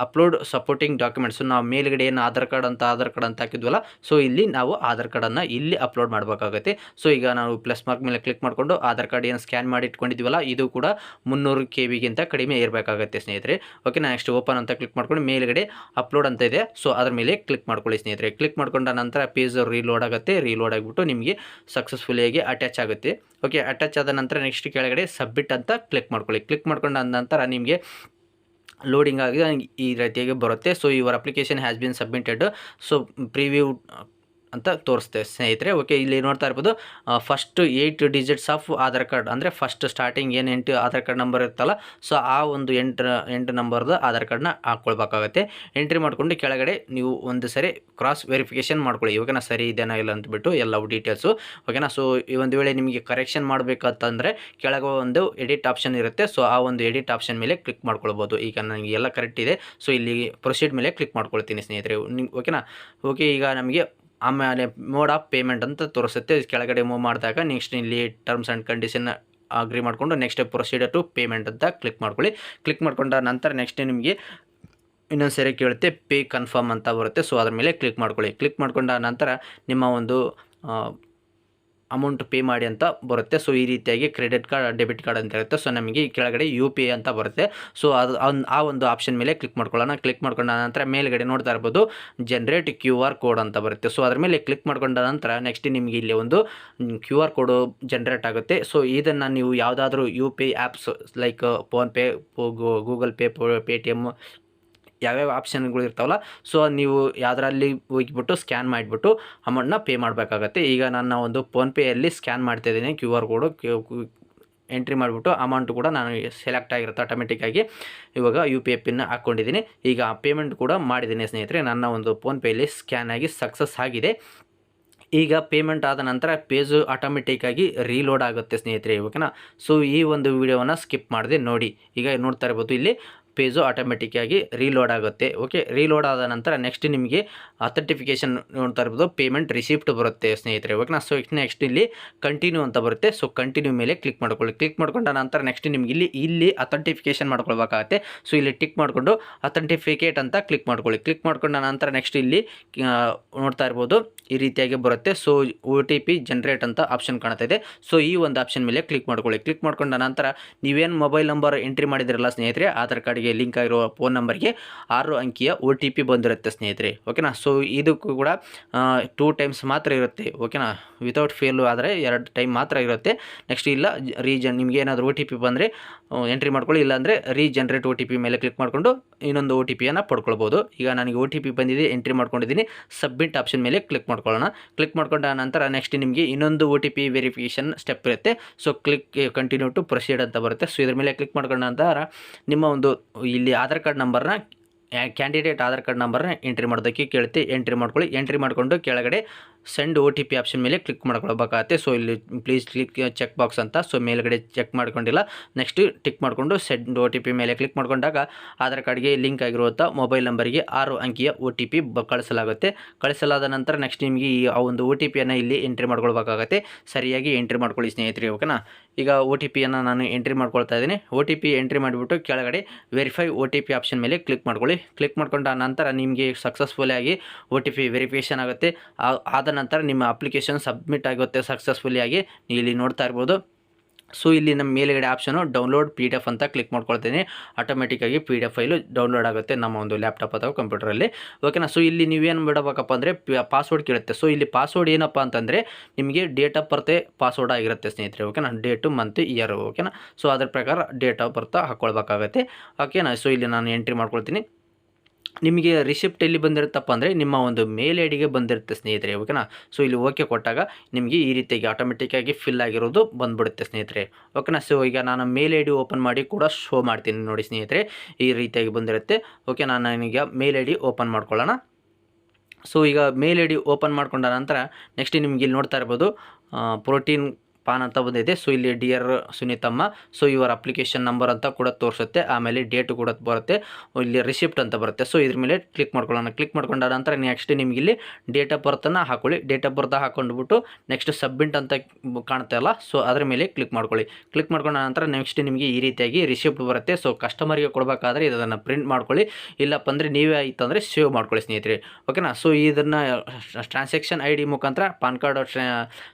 ಅಪ್ಲೋಡ್ ಸಪೋರ್ಟಿಂಗ್ ಡಾಕ್ಯುಮೆಂಟ್ಸ್ ನಾವು ಮೇಲ್ಗಡೆ ಏನು ಆಧಾರ್ ಕಾರ್ಡ್ ಅಂತ ಹಾಕಿದ್ವಲ್ಲ, ಸೊ ಇಲ್ಲಿ ನಾವು ಆಧಾರ್ ಕಾರ್ಡನ್ನು ಇಲ್ಲಿ ಅಪ್ಲೋಡ್ ಮಾಡಬೇಕಾಗುತ್ತೆ. ಸೊ ಈಗ ನಾವು ಪ್ಲಸ್ ಮಾರ್ಕ್ ಮೇಲೆ ಕ್ಲಿಕ್ ಮಾಡಿಕೊಂಡು ಆಧಾರ್ ಕಾರ್ಡ್ ಏನು ಸ್ಕ್ಯಾನ್ ಮಾಡಿ ಇಟ್ಕೊಂಡಿದ್ವಲ್ಲ, ಇದು ಕೂಡ 300 KB ಕಡಿಮೆ ಇರಬೇಕಾಗುತ್ತೆ ಸ್ನೇಹಿತರೆ. ಓಕೆನಾ. ನೆಕ್ಸ್ಟ್ ಓಪನ್ ಅಂತ ಕ್ಲಿಕ್ ಮಾಡ್ಕೊಂಡು ಮೇಲ್ಗಡೆ ಅಪ್ಲೋಡ್ ಅಂತ ಇದೆ, ಸೊ ಅದ್ರ ಮೇಲೆ ಕ್ಲಿಕ್ ಮಾಡ್ಕೊಳ್ಳಿ ಸ್ನೇಹಿತರೆ. ಕ್ಲಿಕ್ ಮಾಡ್ಕೊಂಡ ನಂತರ ಪೇಜ್ ರೀಲೋಡ್ ಆಗುತ್ತೆ. ರೀಲೋಡ್ ಆಗಿಬಿಟ್ಟು ನಿಮಗೆ ಸಕ್ಸಸ್ಫುಲಿಯಾಗಿ ಅಟ್ಯಾಚ್ ಆಗುತ್ತೆ. ಓಕೆ, ಅಟ್ಯಾಚ್ ಆದ ನಂತರ ನೆಕ್ಸ್ಟ್ ಕೆಳಗಡೆ ಸಬ್ಮಿಟ್ ಅಂತ ಕ್ಲಿಕ್ ಮಾಡ್ಕೊಳ್ಳಿ. ಕ್ಲಿಕ್ ಮಾಡ್ಕೊಂಡ ನಂತರ ನಿಮಗೆ ಲೋಡಿಂಗ್ ಆಗಿದೆ ಈ ರೀತಿಯಾಗಿ ಬರುತ್ತೆ. So your application has been submitted, so preview ಅಂತ ತೋರಿಸ್ತೇವೆ ಸ್ನೇಹಿತರೆ. ಓಕೆ, ಇಲ್ಲಿ ನೋಡ್ತಾ ಇರ್ಬೋದು first 8 digits of Aadhaar card, ಅಂದರೆ ಫಸ್ಟ್ ಸ್ಟಾರ್ಟಿಂಗ್ ಏನು 8 ಆಧಾರ್ ಕಾರ್ಡ್ ನಂಬರ್ ಇರುತ್ತಲ್ಲ, ಸೊ ಆ ಒಂದು 8 ನಂಬರ್ದು ಆಧಾರ್ ಕಾರ್ಡ್ನ ಹಾಕ್ಕೊಳ್ಬೇಕಾಗತ್ತೆ. ಎಂಟ್ರಿ ಮಾಡಿಕೊಂಡು ಕೆಳಗಡೆ ನೀವು ಒಂದು ಸರಿ ಕ್ರಾಸ್ ವೆರಿಫಿಕೇಷನ್ ಮಾಡ್ಕೊಳ್ಳಿ. ಇವಾಗನ ಸರಿ ಇದೆನಾ ಇಲ್ಲ ಅಂದ್ಬಿಟ್ಟು ಎಲ್ಲವೂ ಡೀಟೇಲ್ಸು. ಓಕೆನಾ. ಸೊ ಈ ಒಂದು ವೇಳೆ ನಿಮಗೆ ಕರೆಕ್ಷನ್ ಮಾಡಬೇಕಂತಂದರೆ ಕೆಳಗೆ ಒಂದು ಎಡಿಟ್ ಆಪ್ಷನ್ ಇರುತ್ತೆ. ಸೊ ಆ ಒಂದು ಎಡಿಟ್ ಆಪ್ಷನ್ ಮೇಲೆ ಕ್ಲಿಕ್ ಮಾಡ್ಕೊಳ್ಬೋದು. ಈಗ ನನಗೆ ಎಲ್ಲ ಕರೆಕ್ಟ್ ಇದೆ, ಸೊ ಇಲ್ಲಿ ಪ್ರೊಸೀಡ್ ಮೇಲೆ ಕ್ಲಿಕ್ ಮಾಡ್ಕೊಳ್ತೀನಿ ಸ್ನೇಹಿತರೆ. ಓಕೆನಾ. ಓಕೆ, ಈಗ ನಮಗೆ ಆಮೇಲೆ ಮೋಡ್ ಆಫ್ ಪೇಮೆಂಟ್ ಅಂತ ತೋರಿಸುತ್ತೆ. ಕೆಳಗಡೆ ಮೂವ್ ಮಾಡಿದಾಗ ನೆಕ್ಸ್ಟ್ ಇಲ್ಲಿ ಟರ್ಮ್ಸ್ ಆ್ಯಂಡ್ ಕಂಡೀಷನ್ ಅಗ್ರಿ ಮಾಡಿಕೊಂಡು ನೆಕ್ಸ್ಟ್ ಪ್ರೊಸೀಡರ್ ಟು ಪೇಮೆಂಟ್ ಅಂತ ಕ್ಲಿಕ್ ಮಾಡ್ಕೊಳ್ಳಿ. ಕ್ಲಿಕ್ ಮಾಡ್ಕೊಂಡ ನಂತರ ನೆಕ್ಸ್ಟ್ ನಿಮಗೆ ಇನ್ನೊಂದು ಸರಿ ಕೇಳುತ್ತೆ ಪೇ ಕನ್ಫರ್ಮ್ ಅಂತ ಬರುತ್ತೆ. ಸೊ ಅದ್ರ ಮೇಲೆ ಕ್ಲಿಕ್ ಮಾಡ್ಕೊಳ್ಳಿ. ಕ್ಲಿಕ್ ಮಾಡ್ಕೊಂಡ ನಂತರ ನಿಮ್ಮ ಒಂದು ಅಮೌಂಟ್ ಪೇ ಮಾಡಿ ಅಂತ ಬರುತ್ತೆ. ಸೊ ಈ ರೀತಿಯಾಗಿ ಕ್ರೆಡಿಟ್ ಕಾರ್ಡ್, ಡೆಬಿಟ್ ಕಾರ್ಡ್ ಅಂತ ಇರುತ್ತೆ. ಸೊ ನಮಗೆ ಕೆಳಗಡೆ UPI ಅಂತ ಬರುತ್ತೆ. ಸೊ ಅದು ಆ ಒಂದು ಆಪ್ಷನ್ ಮೇಲೆ ಕ್ಲಿಕ್ ಮಾಡ್ಕೊಳ್ಳೋಣ. ಕ್ಲಿಕ್ ಮಾಡ್ಕೊಂಡ ನಂತರ ಮೇಲ್ಗಡೆ ನೋಡ್ತಾ ಇರ್ಬೋದು ಜನರೇಟ್ QR ಕೋಡ್ ಅಂತ ಬರುತ್ತೆ. ಸೊ ಅದ್ರ ಮೇಲೆ ಕ್ಲಿಕ್ ಮಾಡ್ಕೊಂಡ ನಂತರ ನೆಕ್ಸ್ಟ್ ನಿಮಗೆ ಇಲ್ಲಿ ಒಂದು QR ಕೋಡು ಜನರೇಟ್ ಆಗುತ್ತೆ. ಸೊ ಇದನ್ನು ನೀವು ಯಾವುದಾದ್ರೂ UPI apps like PhonePe, Google pay, Paytm ಯಾವ್ಯಾವ ಆಪ್ಷನ್ಗಳು ಇರ್ತಾವಲ್ಲ, ಸೊ ನೀವು ಯಾವುದರಲ್ಲಿ ಹೋಗಿಬಿಟ್ಟು ಸ್ಕ್ಯಾನ್ ಮಾಡಿಬಿಟ್ಟು ಅಮೌಂಟ್ನ ಪೇ ಮಾಡಬೇಕಾಗತ್ತೆ. ಈಗ ನನ್ನ ಒಂದು ಫೋನ್ಪೇಯಲ್ಲಿ ಸ್ಕ್ಯಾನ್ ಮಾಡ್ತಾಯಿದ್ದೀನಿ. QR ಕೋಡು ಎಂಟ್ರಿ ಮಾಡಿಬಿಟ್ಟು ಅಮೌಂಟ್ ಕೂಡ ನಾನು ಸೆಲೆಕ್ಟ್ ಆಗಿರುತ್ತೆ ಆಟೋಮೆಟಿಕ್ಕಾಗಿ. ಇವಾಗ UPI ಪಿನ್ನ ಹಾಕ್ಕೊಂಡಿದ್ದೀನಿ. ಈಗ ಪೇಮೆಂಟ್ ಕೂಡ ಮಾಡಿದ್ದೀನಿ ಸ್ನೇಹಿತರೆ. ನನ್ನ ಒಂದು ಫೋನ್ಪೇಯಲ್ಲಿ ಸ್ಕ್ಯಾನ್ ಆಗಿ ಸಕ್ಸಸ್ ಆಗಿದೆ. ಈಗ ಪೇಮೆಂಟ್ ಆದ ನಂತರ ಪೇಜು ಆಟೋಮೆಟಿಕ್ಕಾಗಿ ರೀಲೋಡ್ ಆಗುತ್ತೆ ಸ್ನೇಹಿತರೆ. ಓಕೆನಾ. ಸೊ ಈ ಒಂದು ವಿಡಿಯೋವನ್ನು ಸ್ಕಿಪ್ ಮಾಡಿದೆ ನೋಡಿ. ಈಗ ನೋಡ್ತಾ ಇರ್ಬೋದು ಇಲ್ಲಿ ಪೇಜು ಆಟೋಮೆಟಿಕ್ಕಾಗಿ ರೀಲೋಡ್ ಆಗುತ್ತೆ. ಓಕೆ, ರೀಲೋಡ್ ಆದ ನಂತರ ನೆಕ್ಸ್ಟ್ ನಿಮಗೆ ಅಥೆಂಟಿಫಿಕೇಷನ್ ನೋಡ್ತಾ ಇರ್ಬೋದು ಪೇಮೆಂಟ್ ರಿಸಿಪ್ಟ್ ಬರುತ್ತೆ ಸ್ನೇಹಿತರೆ. ಓಕೆನಾ. ಸೊ ನೆಕ್ಸ್ಟ್ ಇಲ್ಲಿ ಕಂಟಿನ್ಯೂ ಅಂತ ಬರುತ್ತೆ. ಸೊ ಕಂಟಿನ್ಯೂ ಮೇಲೆ ಕ್ಲಿಕ್ ಮಾಡ್ಕೊಳ್ಳಿ. ಕ್ಲಿಕ್ ಮಾಡ್ಕೊಂಡ ನಂತರ ನೆಕ್ಸ್ಟ್ ನಿಮ್ಗೆ ಇಲ್ಲಿ ಅಥೆಂಟಿಫಿಕೇಷನ್ ಮಾಡ್ಕೊಳ್ಬೇಕಾಗತ್ತೆ. ಸೊ ಇಲ್ಲಿ ಟಿಕ್ ಮಾಡಿಕೊಂಡು ಅಥೆಂಟಿಫಿಕೇಟ್ ಅಂತ ಕ್ಲಿಕ್ ಮಾಡ್ಕೊಳ್ಳಿ. ಕ್ಲಿಕ್ ಮಾಡ್ಕೊಂಡ ನಂತರ ನೆಕ್ಸ್ಟ್ ಇಲ್ಲಿ ನೋಡ್ತಾ ಇರ್ಬೋದು ಈ ರೀತಿಯಾಗಿ ಬರುತ್ತೆ. ಸೊ OTP ಜನರೇಟ್ ಅಂತ ಆಪ್ಷನ್ ಕಾಣ್ತಾ ಇದೆ. ಸೊ ಈ ಒಂದು ಆಪ್ಷನ್ ಮೇಲೆ ಕ್ಲಿಕ್ ಮಾಡ್ಕೊಳ್ಳಿ. ಕ್ಲಿಕ್ ಮಾಡ್ಕೊಂಡ ನಂತರ ನೀವೇನು ಮೊಬೈಲ್ ನಂಬರ್ ಎಂಟ್ರಿ ಮಾಡಿದಿರಲ್ಲ ಸ್ನೇಹಿತರೆ, ಆಧಾರ್ ಕಾರ್ಡ್ಗೆ ಲಿಂಕ್ ಆಗಿರೋ ಫೋನ್ ನಂಬರ್ಗೆ 6 ಅಂಕಿಯ OTP ಬಂದಿರುತ್ತೆ ಸ್ನೇಹಿತರೆ. ಓಕೆನಾ. ಸೊ ಇದಕ್ಕೂ ಕೂಡ 2 ಟೈಮ್ಸ್ ಮಾತ್ರ ಇರುತ್ತೆ. ಓಕೆನಾ. ವಿತೌಟ್ ಫೇಲು ಆದರೆ 2 ಟೈಮ್ ಮಾತ್ರ ಇರುತ್ತೆ. ನೆಕ್ಸ್ಟ್ ಇಲ್ಲ ನಿಮಗೆ ಏನಾದರೂ OTP ಬಂದರೆ ಎಂಟ್ರಿ ಮಾಡ್ಕೊಳ್ಳಿ, ಇಲ್ಲಾಂದರೆ ರೀಜನ್ರೇಟ್ OTP ಮೇಲೆ ಕ್ಲಿಕ್ ಮಾಡಿಕೊಂಡು ಇನ್ನೊಂದು OTPಯನ್ನು ಪಡ್ಕೊಳ್ಬೋದು. ಈಗ ನನಗೆ OTP ಬಂದಿದೆ, ಎಂಟ್ರಿ ಮಾಡ್ಕೊಂಡಿದ್ದೀನಿ. ಸಬ್ಮಿಟ್ ಆಪ್ಷನ್ ಮೇಲೆ ಕ್ಲಿಕ್ ಮಾಡ್ಕೊಳ್ಳೋಣ. ಕ್ಲಿಕ್ ಮಾಡ್ಕೊಂಡ ನಂತರ ನೆಕ್ಸ್ಟ್ ನಿಮಗೆ ಇನ್ನೊಂದು OTP ವೆರಿಫಿಕೇಷನ್ ಸ್ಟೆಪ್ ಇರುತ್ತೆ. ಸೊ ಕಂಟಿನ್ಯೂ ಟು ಪ್ರೊಸೀಡ್ ಅಂತ ಬರುತ್ತೆ. ಸೊ ಇದ್ರ ಮೇಲೆ ಕ್ಲಿಕ್ ಮಾಡ್ಕೊಂಡ ನಂತರ ನಿಮ್ಮ ಒಂದು ಇಲ್ಲಿ ಆಧಾರ್ ಕಾರ್ಡ್ ನಂಬರ್ನ ಕ್ಯಾಂಡಿಡೇಟ್ ಆಧಾರ್ ಕಾರ್ಡ್ ನಂಬರ್ನ ಎಂಟ್ರಿ ಮಾಡೋದಕ್ಕೆ ಕೇಳುತ್ತೆ. ಎಂಟ್ರಿ ಮಾಡ್ಕೊಳ್ಳಿ. ಎಂಟ್ರಿ ಮಾಡಿಕೊಂಡು ಕೆಳಗಡೆ ಸೆಂಡ್ OTP ಆಪ್ಷನ್ ಮೇಲೆ ಕ್ಲಿಕ್ ಮಾಡ್ಕೊಳ್ಬೇಕಾಗತ್ತೆ. ಸೊ ಇಲ್ಲಿ ಪ್ಲೀಸ್ ಕ್ಲಿಕ್ ಚೆಕ್ ಬಾಕ್ಸ್ ಅಂತ, ಸೊ ಮೇಲ್ಗಡೆ ಚೆಕ್ ಮಾಡ್ಕೊಂಡಿಲ್ಲ. ನೆಕ್ಸ್ಟ್ ಟಿಕ್ ಮಾಡಿಕೊಂಡು ಸೆಂಡ್ OTP ಮೇಲೆ ಕ್ಲಿಕ್ ಮಾಡ್ಕೊಂಡಾಗ ಆಧಾರ್ ಕಾರ್ಡ್ಗೆ ಲಿಂಕ್ ಆಗಿರುವಂಥ ಮೊಬೈಲ್ ನಂಬರಿಗೆ 6 ಅಂಕಿಯ OTP ಕಳಿಸಲಾಗುತ್ತೆ. ಕಳಿಸಲಾದ ನಂತರ ನೆಕ್ಸ್ಟ್ ನಿಮಗೆ ಆ ಒಂದು OTPಯನ್ನು ಇಲ್ಲಿ ಎಂಟ್ರಿ ಮಾಡ್ಕೊಳ್ಬೇಕಾಗತ್ತೆ. ಸರಿಯಾಗಿ ಎಂಟ್ರಿ ಮಾಡ್ಕೊಳ್ಳಿ ಸ್ನೇಹಿತರೆ. ಓಕೆನಾ. ಈಗ OTPಯನ್ನು ನಾನು ಎಂಟ್ರಿ ಮಾಡ್ಕೊಳ್ತಾ ಇದ್ದೀನಿ. OTP ಎಂಟ್ರಿ ಮಾಡಿಬಿಟ್ಟು ಕೆಳಗಡೆ ವೆರಿಫೈ OTP ಆಪ್ಷನ್ ಮೇಲೆ ಕ್ಲಿಕ್ ಮಾಡ್ಕೊಳ್ಳಿ. ಕ್ಲಿಕ್ ಮಾಡ್ಕೊಂಡ ನಂತರ ನಿಮಗೆ ಸಕ್ಸಸ್ಫುಲ್ ಆಗಿ OTP ವೆರಿಫಿಕೇಷನ್ ಆಗುತ್ತೆ. ಆದ ನಂತರ ನಿಮ್ಮ ಅಪ್ಲಿಕೇಶನ್ ಸಬ್ಮಿಟ್ ಆಗುತ್ತೆ ಸಕ್ಸಸ್ಫುಲಿ ಆಗಿ. ಇಲ್ಲಿ ನೋಡ್ತಾ ಇರ್ಬೋದು. ಸೊ ಇಲ್ಲಿ ನಮ್ಮ ಮೇಲ್ಗಡೆ ಆಪ್ಷನು ಡೌನ್ಲೋಡ್ PDF ಅಂತ ಕ್ಲಿಕ್ ಮಾಡ್ಕೊಳ್ತೀನಿ. ಆಟೋಮೆಟಿಕ್ಕಾಗಿ PDF ಫೈಲು ಡೌನ್ಲೋಡ್ ಆಗುತ್ತೆ ನಮ್ಮ ಒಂದು ಲ್ಯಾಪ್ಟಾಪ್ ಅಥವಾ ಕಂಪ್ಯೂಟರಲ್ಲಿ. ಓಕೆನಾ. ಸೊ ಇಲ್ಲಿ ನೀವೇನು ಬಿಡಬೇಕಪ್ಪ ಅಂದರೆ ಪಾಸ್ವರ್ಡ್ ಕೇಳುತ್ತೆ. ಸೊ ಇಲ್ಲಿ ಪಾಸ್ವರ್ಡ್ ಏನಪ್ಪ ಅಂತಂದರೆ ನಿಮಗೆ ಡೇಟ್ ಆಫ್ ಬರ್ತೆ ಪಾಸ್ವರ್ಡ್ ಆಗಿರುತ್ತೆ ಸ್ನೇಹಿತರೆ. ಓಕೆನಾ. Date, month, year. ಓಕೆನಾ. ಸೊ ಅದ್ರ ಪ್ರಕಾರ ಡೇಟ್ ಆಫ್ ಬರ್ತ್ ಹಾಕ್ಕೊಳ್ಬೇಕಾಗತ್ತೆ. ಓಕೆನಾ. ಸೊ ಇಲ್ಲಿ ನಾನು ಎಂಟ್ರಿ ಮಾಡ್ಕೊಳ್ತೀನಿ. ನಿಮಗೆ ರಿಸಿಪ್ಟ್ ಎಲ್ಲಿ ಬಂದಿರುತ್ತಪ್ಪ ಅಂದರೆ ನಿಮ್ಮ ಒಂದು ಮೇಲ್ ಐಡಿಗೆ ಬಂದಿರುತ್ತೆ ಸ್ನೇಹಿತರೆ. ಓಕೆನಾ. ಸೊ ಇಲ್ಲಿ ಓಕೆ ಕೊಟ್ಟಾಗ ನಿಮಗೆ ಈ ರೀತಿಯಾಗಿ ಆಟೋಮೆಟಿಕ್ಕಾಗಿ ಫಿಲ್ ಆಗಿರೋದು ಬಂದುಬಿಡುತ್ತೆ ಸ್ನೇಹಿತರೆ. ಓಕೆನಾ. ಸೊ ಈಗ ನಾನು ಮೇಲ್ ಐಡಿ ಓಪನ್ ಮಾಡಿ ಕೂಡ ಶೋ ಮಾಡ್ತೀನಿ ನೋಡಿ ಸ್ನೇಹಿತರೆ. ಈ ರೀತಿಯಾಗಿ ಬಂದಿರುತ್ತೆ. ಓಕೆ, ನಾನೀಗ ಮೇಲ್ ಐಡಿ ಓಪನ್ ಮಾಡ್ಕೊಳ್ಳೋಣ. ಸೊ ಈಗ ಮೇಲ್ ಐಡಿ ಓಪನ್ ಮಾಡ್ಕೊಂಡ ನಂತರ ನೆಕ್ಸ್ಟ್ ನಿಮ್ಗೆ ಇಲ್ಲಿ ನೋಡ್ತಾ ಇರ್ಬೋದು ಪ್ರೋಟೀನ್ ಪಾನ್ ಅಂತ ಬಂದಿದೆ. ಸೊ ಇಲ್ಲಿ ಡಿಯರ್ ಸುನೀತಮ್ಮ, ಸೊ ಇವರ ಅಪ್ಲಿಕೇಶನ್ ನಂಬರ್ ಅಂತ ಕೂಡ ತೋರಿಸುತ್ತೆ. ಆಮೇಲೆ ಡೇಟು ಕೂಡ ಬರುತ್ತೆ, ಇಲ್ಲಿ ರಿಸಿಪ್ಟ್ ಅಂತ ಬರುತ್ತೆ. ಸೊ ಇದ್ರ ಮೇಲೆ ಕ್ಲಿಕ್ ಮಾಡ್ಕೊಳ್ಳೋಣ. ಕ್ಲಿಕ್ ಮಾಡ್ಕೊಂಡ ನಂತರ ನೆಕ್ಸ್ಟ್ ನಿಮ್ಗೆ ಇಲ್ಲಿ ಡೇಟ್ ಆಫ್ ಬರ್ತನ್ನು ಹಾಕೊಳ್ಳಿ. ಡೇಟ್ ಆಫ್ ಬರ್ತ್ ಹಾಕೊಂಡ್ಬಿಟ್ಟು ನೆಕ್ಸ್ಟ್ ಸಬ್ಮಿಟ್ ಅಂತ ಕಾಣ್ತಾ ಇಲ್ಲ, ಸೊ ಅದ್ರ ಮೇಲೆ ಕ್ಲಿಕ್ ಮಾಡ್ಕೊಳ್ಳಿ. ಕ್ಲಿಕ್ ಮಾಡ್ಕೊಂಡ ನಂತರ ನೆಕ್ಸ್ಟ್ ನಿಮಗೆ ಈ ರೀತಿಯಾಗಿ ರಿಸಿಪ್ಟ್ ಬರುತ್ತೆ. ಸೊ ಕಸ್ಟಮರ್ಗೆ ಕೊಡಬೇಕಾದ್ರೆ ಇದನ್ನು ಪ್ರಿಂಟ್ ಮಾಡ್ಕೊಳ್ಳಿ, ಇಲ್ಲಪ್ಪ ಅಂದರೆ ನೀವೇ ಆಯ್ತಂದರೆ ಸೇವ್ ಮಾಡ್ಕೊಳ್ಳಿ ಸ್ನೇಹಿತರೆ. ಓಕೆನಾ. ಸೊ ಇದನ್ನು ಟ್ರಾನ್ಸಾಕ್ಷನ್ ಐ ಡಿ ಮುಖಾಂತರ ಪಾನ್ ಕಾರ್ಡ್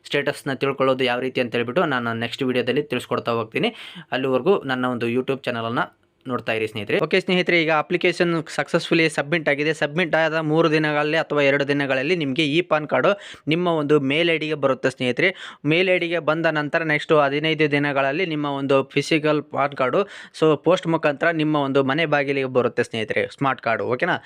ಸ್ಟೇಟಸ್ನ ತಿಳ್ಕೊಳ್ಳೋದು ಯಾವ ರೀತಿ ಅಂತ ಹೇಳ್ಬಿಟ್ಟು ನಾನು ನೆಕ್ಸ್ಟ್ ವೀಡಿಯೋದಲ್ಲಿ ತಿಳಿಸ್ಕೊಡ್ತಾ ಹೋಗ್ತೀನಿ. ಅಲ್ಲಿವರೆಗೂ ನನ್ನ ಒಂದು ಯೂಟ್ಯೂಬ್ ಚಾನಲನ್ನು ನೋಡ್ತಾ ಇರಿ ಸ್ನೇಹಿತರೆ. ಓಕೆ ಸ್ನೇಹಿತರೆ, ಈಗ ಅಪ್ಲಿಕೇಶನ್ ಸಕ್ಸಸ್ಫುಲಿ ಸಬ್ಮಿಟ್ ಆಗಿದೆ. ಸಬ್ಮಿಟ್ ಆದ 3 ದಿನಗಳಲ್ಲಿ ಅಥವಾ 2 ದಿನಗಳಲ್ಲಿ ನಿಮಗೆ ಈ ಪಾನ್ ಕಾರ್ಡು ನಿಮ್ಮ ಒಂದು ಮೇಲ್ ಐ ಡಿಗೆ ಬರುತ್ತೆ ಸ್ನೇಹಿತರೆ. ಮೇಲ್ ಐ ಡಿಗೆ ಬಂದ ನಂತರ ನೆಕ್ಸ್ಟು 15 ದಿನಗಳಲ್ಲಿ ನಿಮ್ಮ ಒಂದು physical PAN card so post ಮುಖಾಂತರ ನಿಮ್ಮ ಒಂದು ಮನೆ ಬಾಗಿಲಿಗೆ ಬರುತ್ತೆ ಸ್ನೇಹಿತರೆ, ಸ್ಮಾರ್ಟ್ ಕಾರ್ಡು. ಓಕೆನಾ.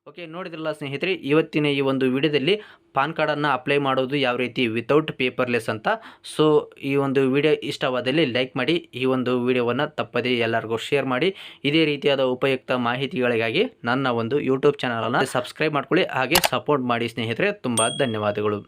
ಓಕೆ, ನೋಡಿದ್ರಲ್ಲ ಸ್ನೇಹಿತರೆ, ಇವತ್ತಿನ ಈ ಒಂದು ವಿಡಿಯೋದಲ್ಲಿ ಪಾನ್ ಕಾರ್ಡನ್ನು ಅಪ್ಲೈ ಮಾಡೋದು ಯಾವ ರೀತಿ ವಿತೌಟ್ ಪೇಪರ್ಲೆಸ್ ಅಂತ. ಸೊ ಈ ಒಂದು ವಿಡಿಯೋ ಇಷ್ಟವಾದಲ್ಲಿ ಲೈಕ್ ಮಾಡಿ, ಈ ಒಂದು ವಿಡಿಯೋವನ್ನು ತಪ್ಪದೇ ಎಲ್ಲರಿಗೂ ಶೇರ್ ಮಾಡಿ. ಇದೇ ರೀತಿಯಾದ ಉಪಯುಕ್ತ ಮಾಹಿತಿಗಳಿಗಾಗಿ ನನ್ನ ಒಂದು ಯೂಟ್ಯೂಬ್ ಚಾನಲನ್ನು ಸಬ್ಸ್ಕ್ರೈಬ್ ಮಾಡ್ಕೊಳ್ಳಿ, ಹಾಗೆ ಸಪೋರ್ಟ್ ಮಾಡಿ ಸ್ನೇಹಿತರೆ. ತುಂಬ ಧನ್ಯವಾದಗಳು.